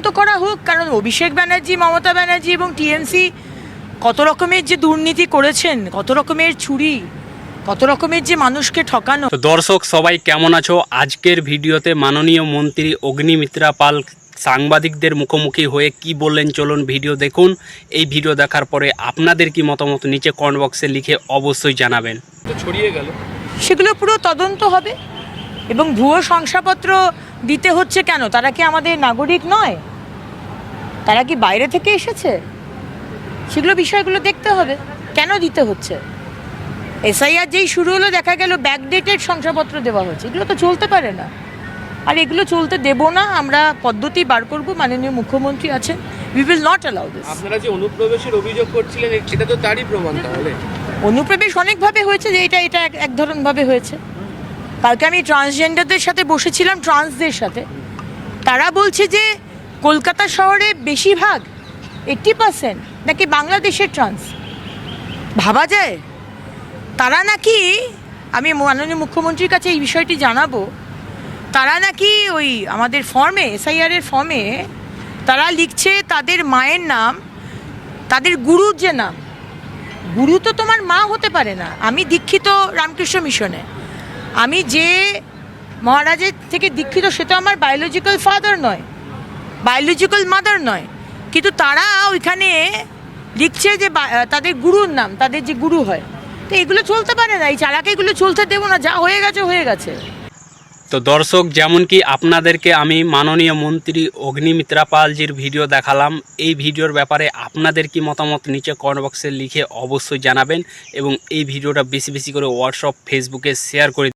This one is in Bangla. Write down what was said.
তদন্ত করা হোক, কারণ অভিষেক ব্যানার্জি, মমতা ব্যানার্জি এবং টিএমসি কত রকমের যে দুর্নীতি করেছেন, কত রকমের চুরি, কত রকমের যে মানুষকে ঠকানো। তো দর্শক সবাই কেমন আছো? আজকের ভিডিওতে মাননীয় মন্ত্রী অগ্নিমিত্রা পাল সাংবাদিকদের মুখোমুখি হয়ে কি বললেন চলুন ভিডিও দেখুন। এই ভিডিও দেখার পরে আপনাদের কি মতামত নিচে কমেন্ট বক্সে লিখে অবশ্যই জানাবেন। তো ছড়িয়ে গেল, সেগুলো পুরো তদন্ত হবে। এবং ভুয়ো শংসাপত্র দিতে হচ্ছে কেন? তারা কি আমাদের নাগরিক নয়? তারা কি বাইরে থেকে এসেছে? সেগুলো বিষয়গুলো দেখতে হবে, কেন দিতে হচ্ছে। এসআইআর যেই শুরু হলো দেখা গেল ব্যাকডেটেড শংসাপত্র দেওয়া হচ্ছে। এগুলো তো চলতে পারে না, আর এগুলো চলতে দেব না। আমরা পদ্ধতি বার করব, মাননীয় মুখ্যমন্ত্রী আছেন, we will not allow this. আপনারা যে অনুপ্রবেশের অভিযোগ করছিলেন এটা তো তারই প্রমাণ। তাহলে অনুপ্রবেশ অনেকভাবে হয়েছে, যে এটা এক ধরনভাবে হয়েছে। কালকে আমি ট্রান্সজেন্ডারদের সাথে বসেছিলাম, ট্রান্সদের সাথে। তারা বলছে যে কলকাতা শহরে বেশিরভাগ 80% নাকি বাংলাদেশের ট্রান্স। ভাবা যায়? তারা নাকি, আমি মাননীয় মুখ্যমন্ত্রীর কাছে এই বিষয়টি জানাবো, তারা নাকি ওই আমাদের ফর্মে, এসআইআরের ফর্মে তারা লিখছে তাদের মায়ের নাম, তাদের গুরুর যে নাম। গুরু তো তোমার মা হতে পারে না। আমি দীক্ষিত রামকৃষ্ণ মিশনে, আমি যে মহারাজের থেকে দীক্ষিত সে তো আমার বায়োলজিক্যাল ফাদার নয়, বায়োলজিক্যাল মাদার নয়। কিন্তু তারা ওইখানে লিখছে যে তাদের গুরুর নাম, তাদের যে গুরু হয়। তো এগুলো চলতে পারে না, এই চালাকে এগুলো চলতে দেবো না। যা হয়ে গেছে হয়ে গেছে। তো দর্শক, যেমন কি আপনাদেরকে আমি মাননীয় মন্ত্রী অগ্নিমিত্রা পালজির ভিডিও দেখালাম, এই ভিডিওর ব্যাপারে আপনাদের কি মতামত নিচে কমেন্ট বক্সে লিখে অবশ্যই জানাবেন এবং এই ভিডিওটা বেশি বেশি করে হোয়াটসঅ্যাপ, ফেসবুকে শেয়ার করে